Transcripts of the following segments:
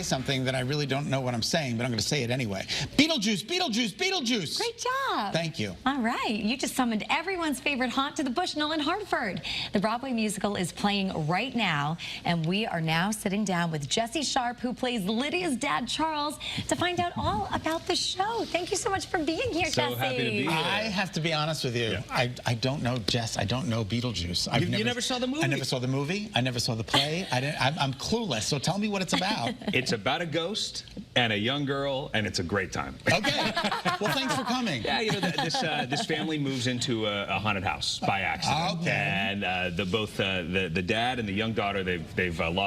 say something that I really don't know what I'm saying, but I'm going to say it anyway. Beetlejuice, Beetlejuice, Beetlejuice. Great job. Thank you. All right. You just summoned everyone's favorite haunt to the Bushnell in Hartford. The Broadway musical is playing right now, and we are now sitting down with Jesse Sharp, who plays Lydia's dad, Charles, to find out all about the show. Thank you so much for being here, Jesse. So happy to be here. I have to be honest with you. Yeah. I don't know, Jess. I don't know Beetlejuice. You never saw the movie? I never saw the movie. I never saw the play. I'm clueless, so tell me what it's about. It's about a ghost and a young girl, and it's a great time. Okay. Well, thanks for coming. Yeah, you know, this family moves into a haunted house by accident. Okay. And both the dad and the young daughter,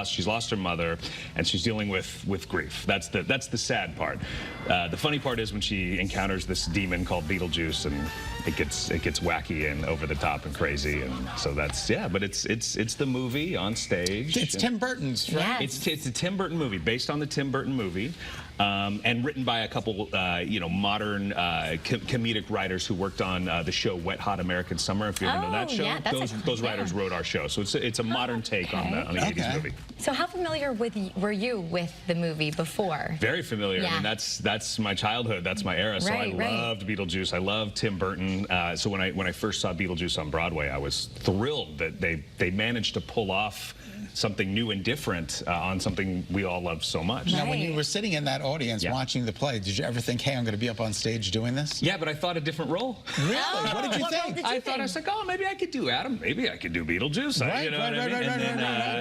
she's lost her mother, and she's dealing with grief. That's the sad part. The funny part is when she encounters this demon called Beetlejuice, and it gets wacky and over the top and crazy, and so that's but it's the movie on stage. It's Tim Burton's, right? Yes. It's a Tim Burton movie based on the Tim Burton movie, and written by a couple modern comedic writers who worked on the show Wet Hot American Summer. If you ever know that show, yeah, those writers wrote our show, so it's a modern take on the 80s movie. So how familiar were you with the movie before? Very familiar. Yeah. I mean, that's my childhood. That's my era. So I loved Beetlejuice. I loved Tim Burton. So when I first saw Beetlejuice on Broadway, I was thrilled that they managed to pull off something new and different on something we all love so much. Now, when you were sitting in that audience watching the play, did you ever think, hey, I'm going to be up on stage doing this? Yeah, but I thought a different role. Really? What did you think? I was like, oh, maybe I could do Adam. Maybe I could do Beetlejuice.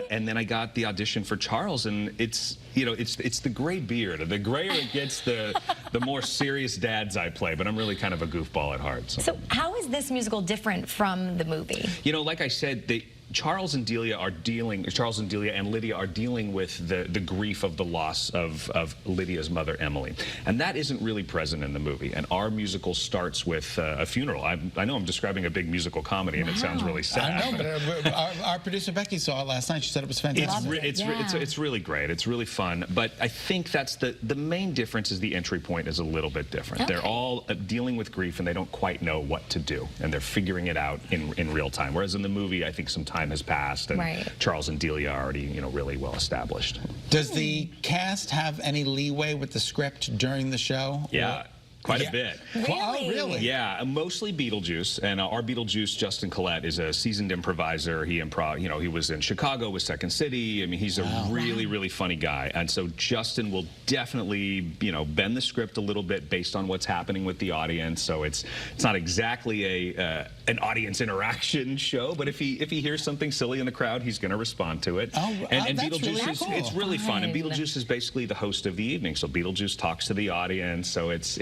And then I got the audition for Charles, and it's the gray beard. The grayer it gets, the more serious dads I play. But I'm really kind of a goofball at heart. So how is this musical different from the movie? You know, like I said, Charles and Delia and Lydia are dealing with the grief of the loss of Lydia's mother, Emily. And that isn't really present in the movie. And our musical starts with a funeral. I know I'm describing a big musical comedy, and it sounds really sad. I know, but our producer Becky saw it last night. She said it was fantastic. It's really great. It's really fun. But I think that's the main difference is the entry point is a little bit different. Okay. They're all dealing with grief, and they don't quite know what to do. And they're figuring it out in real time. Whereas in the movie, I think some time has passed, and Charles and Delia are already, really well established. Does the cast have any leeway with the script during the show? Yeah. Quite a bit. Really? Oh, really? Yeah, mostly Beetlejuice, and our Beetlejuice, Justin Collette, is a seasoned improviser. He was in Chicago with Second City. I mean, he's a really funny guy, and so Justin will definitely, bend the script a little bit based on what's happening with the audience. So it's not exactly an audience interaction show, but if he hears something silly in the crowd, he's going to respond to it. And Beetlejuice it's really fun. And Beetlejuice is basically the host of the evening, so Beetlejuice talks to the audience. So it's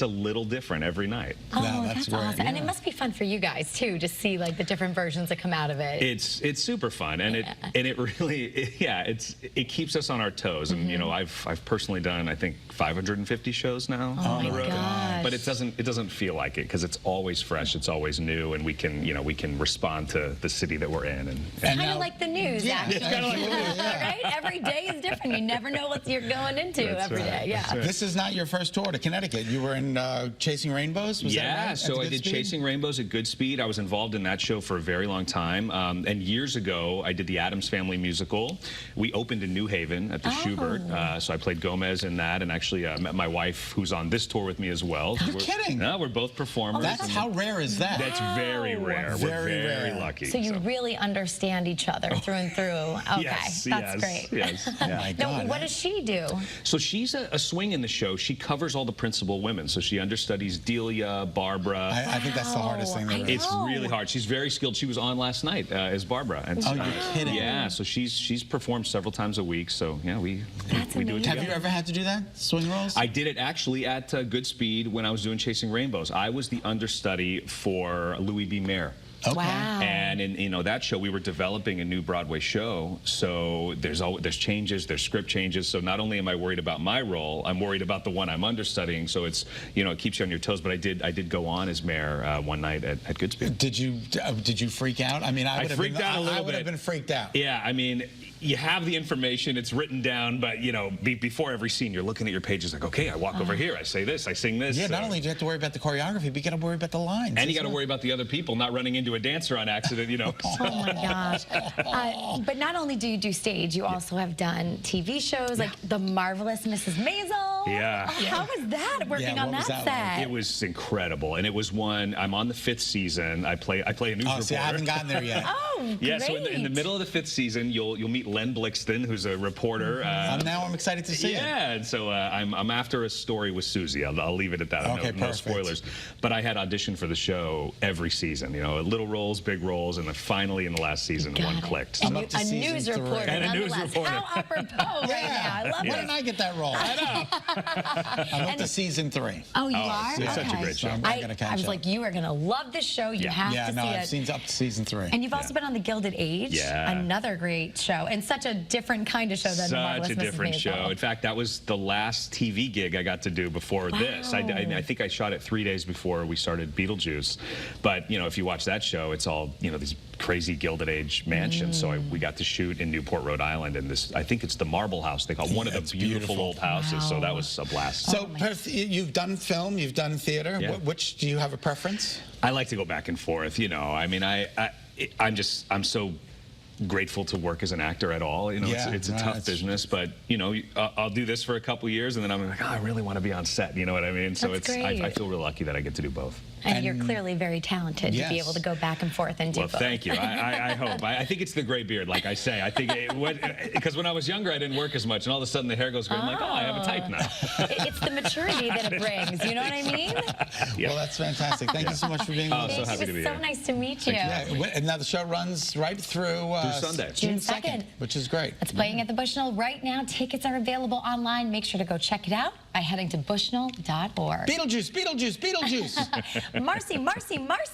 a little different every night. Oh, that's awesome. Yeah. And it must be fun for you guys too, to see like the different versions that come out of it. It's super fun, and it really it keeps us on our toes. And I've personally done, I think, 550 shows now on the road. Gosh. But it doesn't feel like it, because it's always fresh, it's always new, and we can respond to the city that we're in. And kind of like the news, actually. It's kind of like the news. Right? Every day is different. You never know what you're going into every day. Yeah. Right. This is not your first tour to Connecticut. You were in Chasing Rainbows, was that right? So I did Chasing Rainbows at Goodspeed. I was involved in that show for a very long time. And years ago, I did the Addams Family musical. We opened in New Haven at the Schubert. So I played Gomez in that, and actually met my wife, who's on this tour with me as well. You're kidding? No, we're both performers. How rare is that? That's very rare. We're very lucky. So you really understand each other through and through. Okay, that's great. Yes. Oh my God. Now, what does she do? So she's a swing in the show. She covers all the principal women. So she understudies Delia, Barbara. I think that's the hardest thing. It's really hard. She's very skilled. She was on last night as Barbara. And you're kidding? Yeah. So she's performed several times a week. So yeah, we do it together. Have you ever had to do that? Swing roles? I did it actually at Goodspeed when I was doing Chasing Rainbows. I was the understudy for Louis B. Mayer. Okay. Wow. And in that show, we were developing a new Broadway show, so there's changes, there's script changes. So not only am I worried about my role, I'm worried about the one I'm understudying. So it's it keeps you on your toes. But I did go on as Mayor one night at Goodspeed. Did you freak out? I mean, I would have freaked out a little bit. I would have been freaked out. Yeah, I mean, you have the information, it's written down, but you know, before every scene, you're looking at your pages like, okay, I walk over here, I say this, I sing this. Yeah, not only do you have to worry about the choreography, but you got to worry about the lines. And you got to worry about the other people not running into a dancer on accident, you know. Oh my gosh. But not only do you do stage, you also have done TV shows like The Marvelous Mrs. Maisel. Yeah. How was that working on that set? Like? It was incredible, and it was one. I'm on the 5th season. I play a news reporter. See, I haven't gotten there yet. Oh, yeah. great. So in the middle of the 5th season, you'll meet Len Blixton, who's a reporter. Now I'm excited to see it. Yeah, and so I'm after a story with Susie. I'll leave it at that. Okay, no spoilers. But I had auditioned for the show every season. You know, little roles, big roles, and then finally in the last season, one clicked. I'm up to a season news 3. reporter, And a news nonetheless. reporter. How apropos right now. I love Why it. didn't I get that role? I know. I'm up to season 3. Oh, you are? It's such a great show. I'm gonna catch I was up. like, you are going to love this show. You have Yeah, to no, see I've it. seen up to season 3. And you've also been on The Gilded Age. Yeah. Another great show. And such a different kind of show than The Marvelous Such a Mrs. different Maisel. show. In fact, that was the last TV gig I got to do before this. I think I shot it 3 days before we started Beetlejuice. But, you know, if you watch that show, it's all, you know, these crazy Gilded Age mansions. So we got to shoot in Newport, Rhode Island, and this, I think it's the Marble House. They call it one of the beautiful old houses. So that was a blast. So you've done film, you've done theater. Yeah. Which do you have a preference? I like to go back and forth, you know. I mean, I'm so grateful to work as an actor at all. You know, it's a tough business, but you know, I'll do this for a couple years, and then I'm like, oh, I really want to be on set. You know what I mean? So That's I feel real lucky that I get to do both. And you're clearly very talented to be able to go back and forth and do Well, both. thank you. I hope. I think it's the gray beard, like I say. I think because when I was younger, I didn't work as much, and all of a sudden the hair goes gray. I'm like, oh, I have a type now. It's the maturity that it brings. You know what I mean? Yeah. Well, that's fantastic. Thank you so much for being with us. so happy to be It was so here. nice to meet you. Yeah, and now the show runs right through Sunday. June 2nd. Which is great. It's playing at the Bushnell right now. Tickets are available online. Make sure to go check it out by heading to bushnell.org. Beetlejuice, Beetlejuice, Beetlejuice. Marcy, Marcy, Marcy.